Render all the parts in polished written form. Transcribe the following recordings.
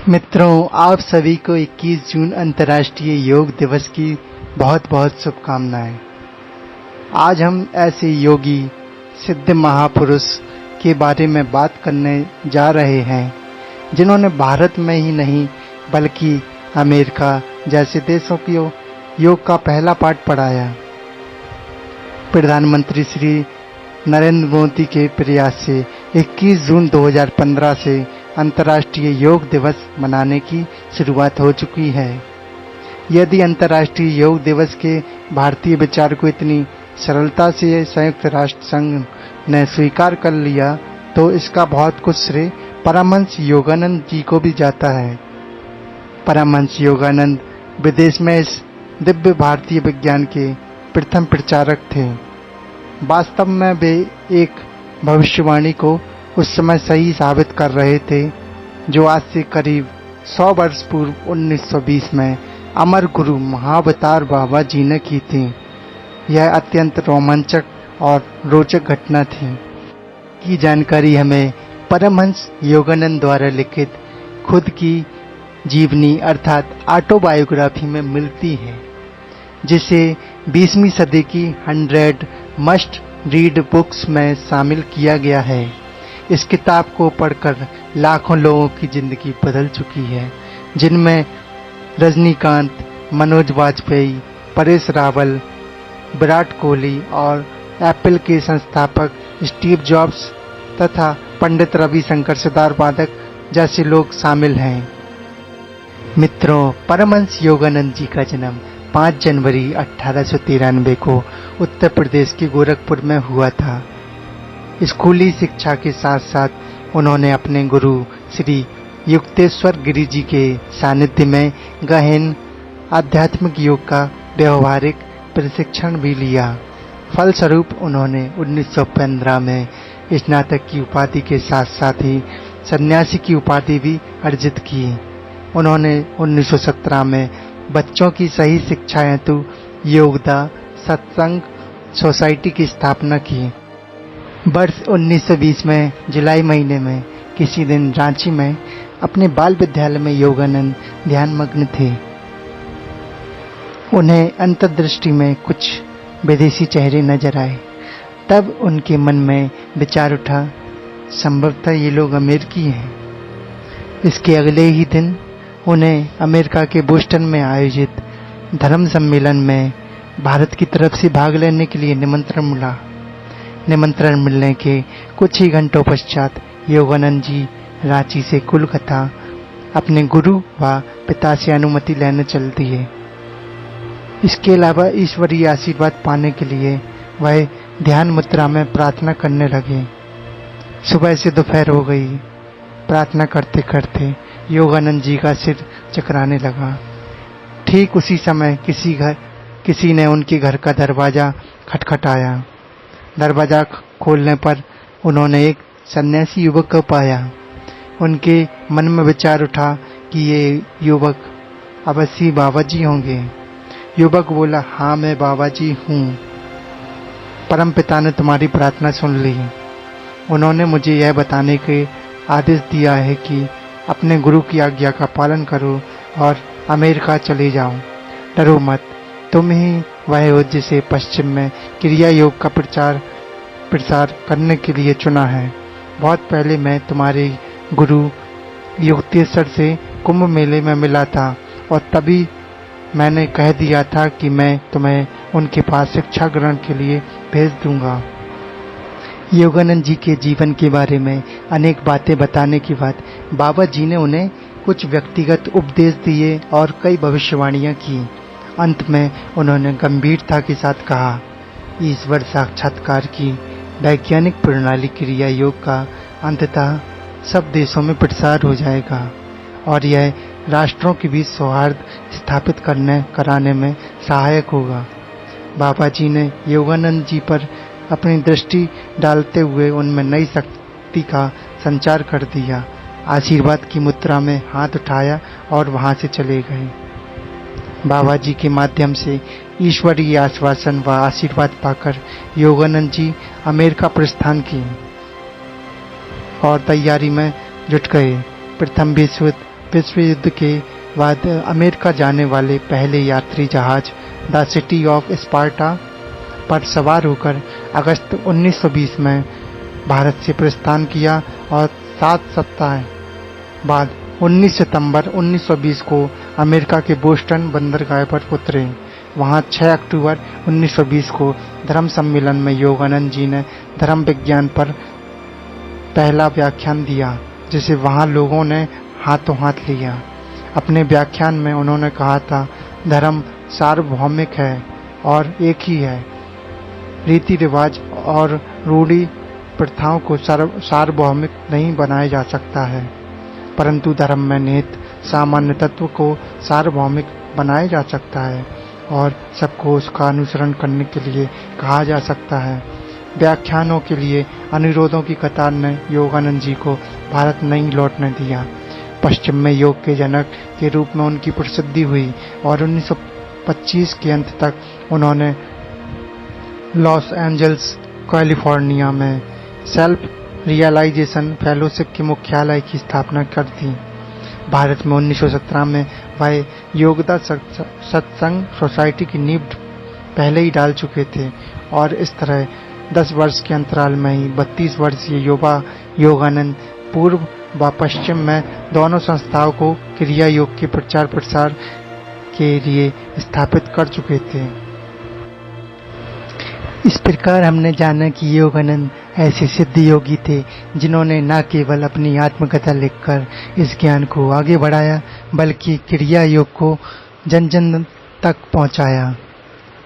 मित्रों, आप सभी को 21 जून अंतर्राष्ट्रीय योग दिवस की बहुत बहुत शुभकामनाएं। आज हम ऐसे योगी सिद्ध महापुरुष के बारे में बात करने जा रहे हैं जिन्होंने भारत में ही नहीं बल्कि अमेरिका जैसे देशों को योग का पहला पाठ पढ़ाया। प्रधानमंत्री श्री नरेंद्र मोदी के प्रयास से 21 जून 2015 से अंतर्राष्ट्रीय योग दिवस मनाने की शुरुआत हो चुकी है। यदि अंतर्राष्ट्रीय योग दिवस के भारतीय विचार को इतनी सरलता से संयुक्त राष्ट्र संघ ने स्वीकार कर लिया तो इसका बहुत कुछ श्रेय परमहंस योगानंद जी को भी जाता है। परमहंस योगानंद विदेश में इस दिव्य भारतीय विज्ञान के प्रथम प्रचारक थे। वास्तव में वे एक भविष्यवाणी को उस समय सही साबित कर रहे थे जो आज से करीब 100 वर्ष पूर्व 1920 में अमर गुरु महाअवतार बाबा जी ने की थी। यह अत्यंत रोमांचक और रोचक घटना थी की जानकारी हमें परमहंस योगानंद द्वारा लिखित खुद की जीवनी अर्थात ऑटोबायोग्राफी में मिलती है, जिसे 20वीं सदी की 100 मस्ट रीड बुक्स में शामिल किया गया है। इस किताब को पढ़कर लाखों लोगों की जिंदगी बदल चुकी है, जिनमें रजनीकांत, मनोज वाजपेयी, परेश रावल, विराट कोहली और एप्पल के संस्थापक स्टीव जॉब्स तथा पंडित रविशंकर सितार वादक जैसे लोग शामिल हैं। मित्रों, परमहंस योगानंद जी का जन्म 5 जनवरी 1893 को उत्तर प्रदेश के गोरखपुर में हुआ था। स्कूली शिक्षा के साथ साथ उन्होंने अपने गुरु श्री युक्तेश्वर गिरि जी के सानिध्य में गहन आध्यात्मिक योग का व्यवहारिक प्रशिक्षण भी लिया। फलस्वरूप उन्होंने 1915 में स्नातक की उपाधि के साथ साथ ही सन्यासी की उपाधि भी अर्जित की। उन्होंने 1917 में बच्चों की सही शिक्षा हेतु योगदा सत्संग सोसाइटी की स्थापना की। वर्ष 1920 में जुलाई महीने में किसी दिन रांची में अपने बाल विद्यालय में योगानंद ध्यानमग्न थे। उन्हें अंतर्दृष्टि में कुछ विदेशी चेहरे नजर आए। तब उनके मन में विचार उठा, संभवतः ये लोग अमेरिकी हैं। इसके अगले ही दिन उन्हें अमेरिका के बोस्टन में आयोजित धर्म सम्मेलन में भारत की तरफ से भाग लेने के लिए निमंत्रण मिला। निमंत्रण मिलने के कुछ ही घंटों पश्चात योगानंद जी रांची से कोलकाता अपने गुरु व पिता से अनुमति लेने चल दिए। इसके अलावा ईश्वरीय आशीर्वाद पाने के लिए वह ध्यान मुद्रा में प्रार्थना करने लगे। सुबह से दोपहर हो गई। प्रार्थना करते करते योगानंद जी का सिर चकराने लगा। ठीक उसी समय किसी ने उनके घर का दरवाजा खटखटाया। दरवाजा खोलने पर उन्होंने एक सन्यासी युवक को पाया। उनके मन में विचार उठा कि ये युवक अवश्य बाबा जी होंगे। युवक बोला, हाँ मैं बाबा जी हूँ। परमपिता ने तुम्हारी प्रार्थना सुन ली। उन्होंने मुझे यह बताने के आदेश दिया है कि अपने गुरु की आज्ञा का पालन करो और अमेरिका चले जाओ। डरो मत, तुम ही वह हो जिसे पश्चिम में क्रिया योग का प्रसार करने के लिए चुना है। बहुत पहले मैं तुम्हारे गुरु युक्तेश्वर से कुंभ मेले में मिला था और तभी मैंने कह दिया था कि मैं तुम्हें उनके पास शिक्षा ग्रहण के लिए भेज दूंगा। योगानंद जी के जीवन के बारे में अनेक बातें बताने के बाद बाबा जी ने उन्हें कुछ व्यक्तिगत उपदेश दिए और कई भविष्यवाणियां की। अंत में उन्होंने गंभीरता के साथ कहा, ईश्वर साक्षात्कार की वैज्ञानिक प्रणाली क्रिया योग का अंततः सब देशों में प्रसार हो जाएगा और यह राष्ट्रों के बीच सौहार्द स्थापित कराने में सहायक होगा। बाबा जी ने योगानंद जी पर अपनी दृष्टि डालते हुए उनमें नई शक्ति का संचार कर दिया। आशीर्वाद की मुद्रा में हाथ उठाया और वहां से चले गए। बाबा जी के माध्यम से ईश्वरीय आश्वासन व आशीर्वाद पाकर योगानंद जी अमेरिका प्रस्थान की और तैयारी में जुट गए। प्रथम विश्व विश्व युद्ध के बाद अमेरिका जाने वाले पहले यात्री जहाज द सिटी ऑफ स्पार्टा पर सवार होकर अगस्त 1920 में भारत से प्रस्थान किया और 7 सप्ताह बाद 19 सितंबर 1920 को अमेरिका के बोस्टन बंदरगाह पर उतरे। वहां 6 अक्टूबर 1920 को धर्म सम्मेलन में योगानंद जी ने धर्म विज्ञान पर पहला व्याख्यान दिया, जिसे वहां लोगों ने हाथों हाथ लिया। अपने व्याख्यान में उन्होंने कहा था, धर्म सार्वभौमिक है और एक ही है। रीति रिवाज और रूढ़ि प्रथाओं को सार्वभौमिक नहीं बनाया जा सकता है, परंतु धर्म में निहित सामान्य तत्व को सार्वभौमिक बनाया जा सकता है और सबको उसका अनुसरण करने के लिए कहा जा सकता है। व्याख्यानों के लिए अनुरोधों की कतार ने योगानंद जी को भारत नहीं लौटने दिया। पश्चिम में योग के जनक के रूप में उनकी प्रसिद्धि हुई और 1925 के अंत तक उन्होंने लॉस एंजल्स, कैलिफोर्निया में सेल्फ रियलाइजेशन फेलोशिप के मुख्यालय की स्थापना कर दी। भारत में 1917 में वह योगदा सत्संग सोसाइटी की नींव पहले ही डाल चुके थे और इस तरह 10 वर्ष के अंतराल में ही 32 वर्षीय युवा योगानंद पूर्व व पश्चिम में दोनों संस्थाओं को क्रिया योग के प्रचार प्रसार के लिए स्थापित कर चुके थे। इस प्रकार हमने जाना कि योगानंद ऐसे सिद्ध योगी थे जिन्होंने न केवल अपनी आत्मकथा लिखकर इस ज्ञान को आगे बढ़ाया, बल्कि क्रिया योग को जन जन तक पहुंचाया।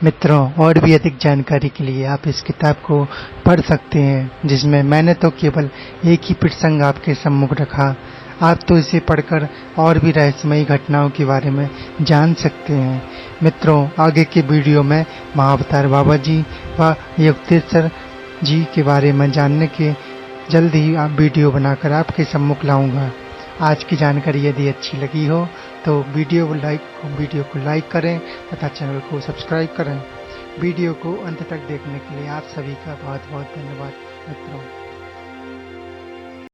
मित्रों, और भी अधिक जानकारी के लिए आप इस किताब को पढ़ सकते हैं, जिसमें मैंने तो केवल एक ही प्रसंग आपके सम्मुख रखा। आप तो इसे पढ़कर और भी रहस्यमयी घटनाओं के बारे में जान सकते हैं। मित्रों, आगे के वीडियो में महाअवतार बाबा जी व युक्तेश्वर जी के बारे में जानने के जल्द ही आप वीडियो बनाकर आपके सम्मुख लाऊंगा। आज की जानकारी यदि अच्छी लगी हो तो वीडियो को लाइक करें तथा चैनल को सब्सक्राइब करें। वीडियो को अंत तक देखने के लिए आप सभी का बहुत बहुत धन्यवाद मित्रों।